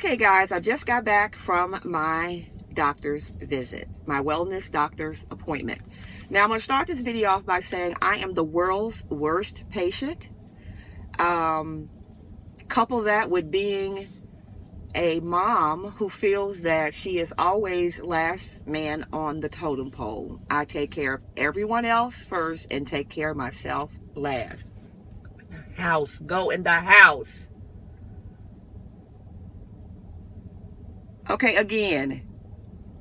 Okay, guys, I just got back from my doctor's visit, my wellness doctor's appointment. Now, I'm going to start this video off by saying I am the world's worst patient. Couple that with being a mom who feels that she is always last man on the totem pole. I take care of everyone else first and take care of myself last. House, go in the house. Okay, again,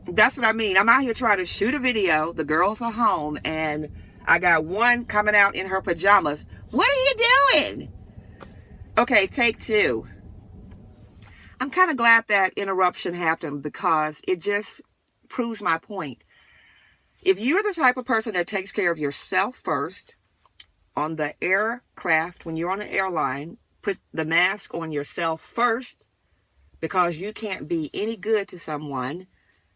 that's what I mean. I'm out here trying to shoot a video. The girls are home and I got one coming out in her pajamas. What are you doing? Okay, take two. I'm kind of glad that interruption happened because it just proves my point. If you're the type of person that takes care of yourself first on the aircraft, when you're on an airline, put the mask on yourself first because you can't be any good to someone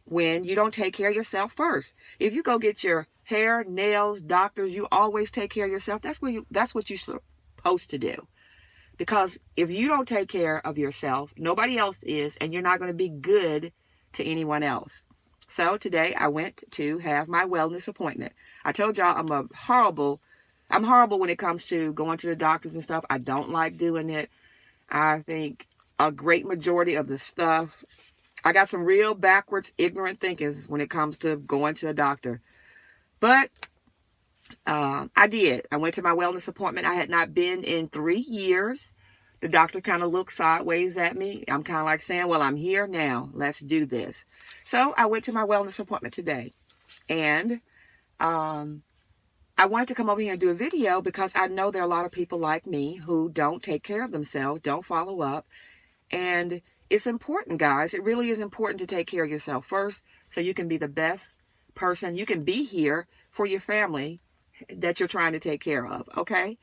when you don't take care of yourself first. If you go get your hair, nails, doctors, you always take care of yourself. That's what you're supposed to do. Because if you don't take care of yourself, nobody else is, and you're not going to be good to anyone else. So today I went to have my wellness appointment. I told y'all I'm horrible when it comes to going to the doctors and stuff. I don't like doing it. I think a great majority of the stuff, I got some real backwards, ignorant thinkers when it comes to going to a doctor. But I did. I went to my wellness appointment. I had not been in 3 years. The doctor kind of looked sideways at me. I'm kind of like saying, well, I'm here now. Let's do this. So I went to my wellness appointment today. And I wanted to come over here and do a video because I know there are a lot of people like me who don't take care of themselves, don't follow up. And it's important, guys. It really is important to take care of yourself first so you can be the best person. You can be here for your family that you're trying to take care of, okay?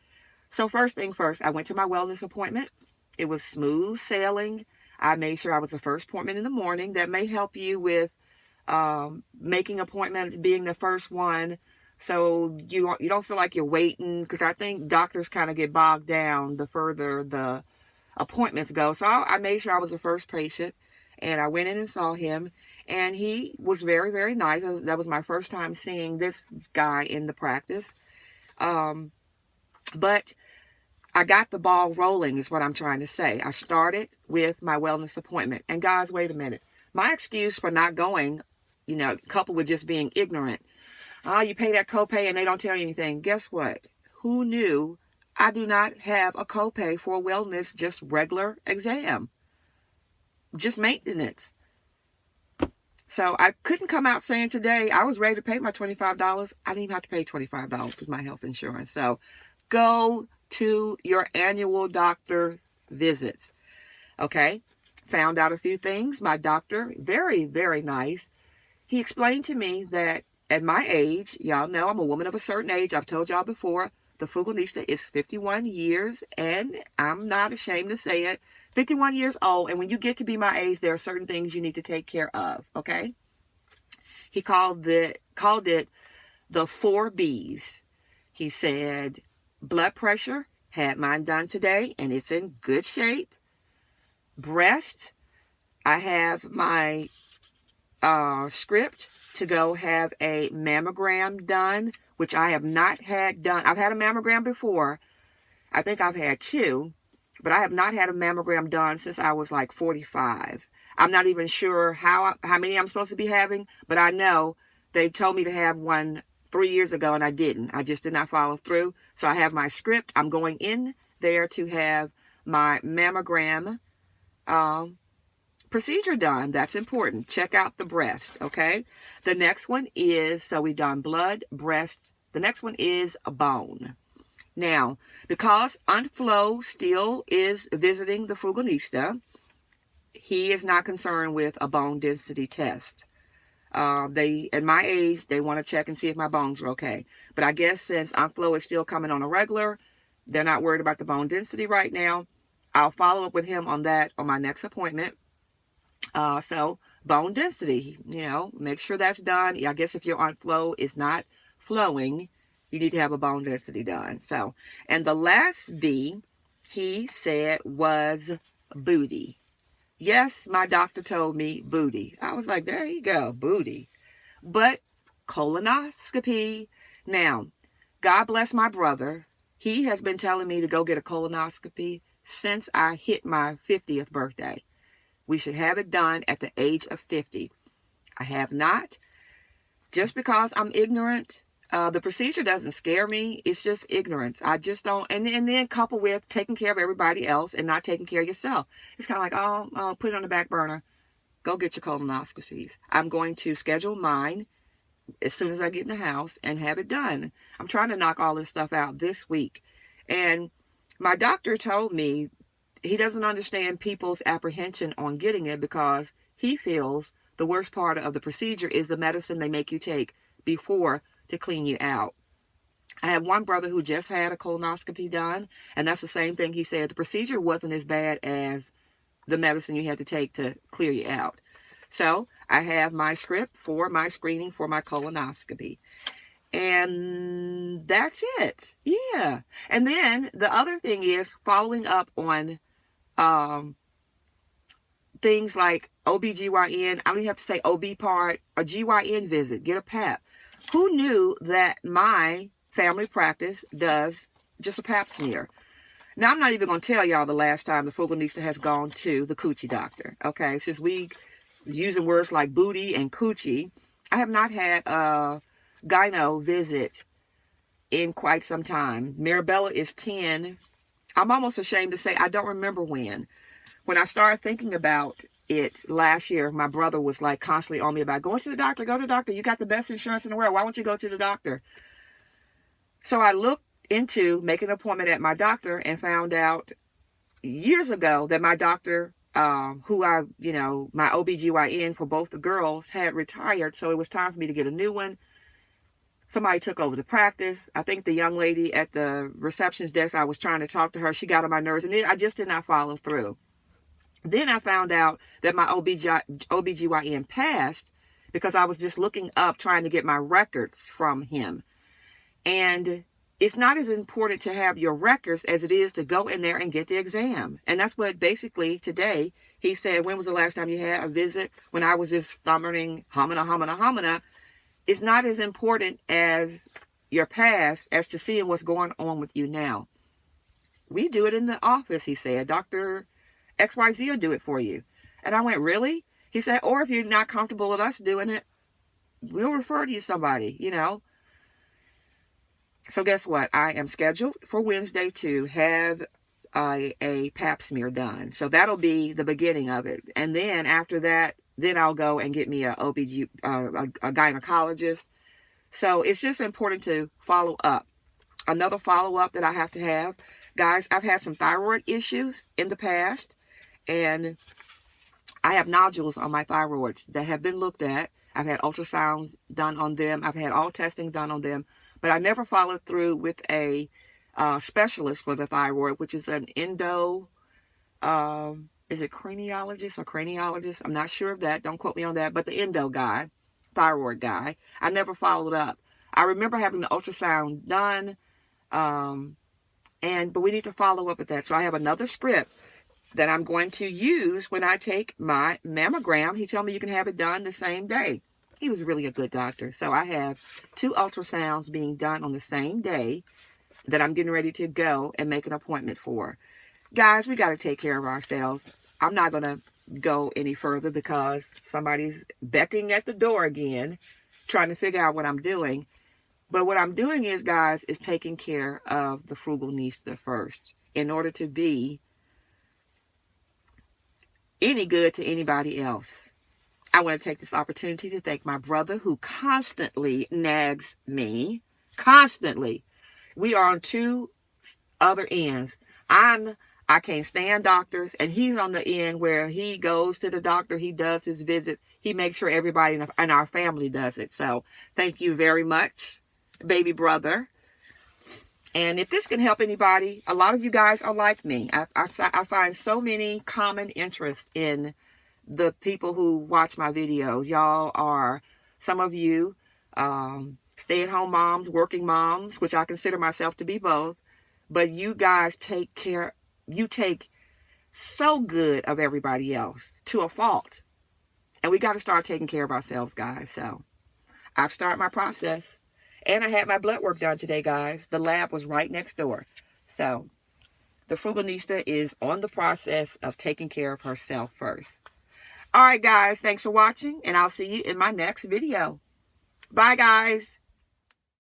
So first thing first, I went to my wellness appointment. It was smooth sailing. I made sure I was the first appointment in the morning. That may help you with making appointments, being the first one, so you don't feel like you're waiting, because I think doctors kind of get bogged down the further the appointments go. So I made sure I was the first patient, and I went in and saw him, and he was very, very nice. That was my first time seeing this guy in the practice. But I got the ball rolling is what I'm trying to say. I started with my wellness appointment. And guys, wait a minute. My excuse for not going, coupled with just being ignorant. You pay that copay and they don't tell you anything. Guess what? Who knew I do not have a copay for a wellness, just regular exam. Just maintenance. So I couldn't come out saying today I was ready to pay my $25. I didn't even have to pay $25 with my health insurance. So go to your annual doctor's visits. Okay? Found out a few things. My doctor, very, very nice. He explained to me that at my age, y'all know I'm a woman of a certain age. I've told y'all before, the Frugalnista is 51 years, and I'm not ashamed to say it. 51 years old, and when you get to be my age, there are certain things you need to take care of, okay? He called it the 4 B's. He said, blood pressure, had mine done today, and it's in good shape. Breast, I have my script to go have a mammogram done, which I have not had done. I've had a mammogram before. I think I've had 2, but I have not had a mammogram done since I was like 45. I'm not even sure how many I'm supposed to be having, but I know they told me to have one 3 years ago and I didn't. I just did not follow through. So I have my script. I'm going in there to have my mammogram procedure done. That's important. Check out the breast, okay? The next one is, so we've done blood, breast. The next one is a bone. Now, because Aunt Flo still is visiting the Frugalnista, he is not concerned with a bone density test. At my age, they want to check and see if my bones are okay. But I guess since Aunt Flo is still coming on a regular, they're not worried about the bone density right now. I'll follow up with him on that on my next appointment. So bone density, make sure that's done. I guess if your Aunt Flo is not flowing, you need to have a bone density done. So, and the last B he said was booty. Yes, my doctor told me booty. I was like, there you go, booty. But colonoscopy. Now, God bless my brother. He has been telling me to go get a colonoscopy since I hit my 50th birthday. We should have it done at the age of 50. I have not. Just because I'm ignorant, the procedure doesn't scare me. It's just ignorance. I just don't. And then coupled with taking care of everybody else and not taking care of yourself. It's kind of like, oh, put it on the back burner. Go get your colonoscopies. I'm going to schedule mine as soon as I get in the house and have it done. I'm trying to knock all this stuff out this week. And my doctor told me he doesn't understand people's apprehension on getting it because he feels the worst part of the procedure is the medicine they make you take before to clean you out. I have one brother who just had a colonoscopy done, and that's the same thing he said. The procedure wasn't as bad as the medicine you had to take to clear you out. So I have my script for my screening for my colonoscopy. And that's it. Yeah. And then the other thing is following up on things like OBGYN. I don't even have to say OB part, a GYN visit, get a PAP. Who knew that my family practice does just a pap smear? Now, I'm not even going to tell y'all the last time the Frugalnista has gone to the coochie doctor. Okay, since we using words like booty and coochie, I have not had a gyno visit in quite some time. Mirabella is 10. I'm almost ashamed to say I don't remember when. When I started thinking about it last year, my brother was like constantly on me about going to the doctor, go to the doctor. You got the best insurance in the world. Why won't you go to the doctor? So I looked into making an appointment at my doctor and found out years ago that my doctor, who I, my OBGYN for both the girls had retired. So it was time for me to get a new one. Somebody took over the practice. I think the young lady at the receptionist desk, I was trying to talk to her. She got on my nerves and I just did not follow through. Then I found out that my OBGYN passed because I was just looking up trying to get my records from him. And it's not as important to have your records as it is to go in there and get the exam. And that's what basically today he said, when was the last time you had a visit? When I was just stammering, hamina. It's not as important as your past as to seeing what's going on with you now. We do it in the office, he said. Dr. XYZ will do it for you. And I went, really? He said, or if you're not comfortable with us doing it, we'll refer to you somebody, So guess what? I am scheduled for Wednesday to have a pap smear done. So that'll be the beginning of it. And then after that, then I'll go and get me a gynecologist. So it's just important to follow up. Another follow-up that I have to have. Guys, I've had some thyroid issues in the past. And I have nodules on my thyroid that have been looked at. I've had ultrasounds done on them. I've had all testing done on them. But I never followed through with a specialist for the thyroid, which is an is it craniologist or craniologist? I'm not sure of that. Don't quote me on that. But the endo guy, thyroid guy, I never followed up. I remember having the ultrasound done, but we need to follow up with that. So I have another script that I'm going to use when I take my mammogram. He told me you can have it done the same day. He was really a good doctor. So I have 2 ultrasounds being done on the same day that I'm getting ready to go and make an appointment for. Guys, we got to take care of ourselves. I'm not going to go any further because somebody's beckoning at the door again, trying to figure out what I'm doing. But what I'm doing is, guys, is taking care of the Frugalnista first in order to be any good to anybody else. I want to take this opportunity to thank my brother who constantly nags me. Constantly. We are on 2 other ends. I can't stand doctors, and he's on the end where he goes to the doctor, he does his visits, he makes sure everybody in our family does it. So thank you very much, baby brother. And if this can help anybody, a lot of you guys are like me. I find so many common interests in the people who watch my videos. Y'all are, some of you, stay-at-home moms, working moms, which I consider myself to be both. But you guys take so good of everybody else to a fault. And we got to start taking care of ourselves, guys. So I've started my process. And I had my blood work done today, guys. The lab was right next door. So the Frugalnista is on the process of taking care of herself first. All right, guys. Thanks for watching. And I'll see you in my next video. Bye, guys.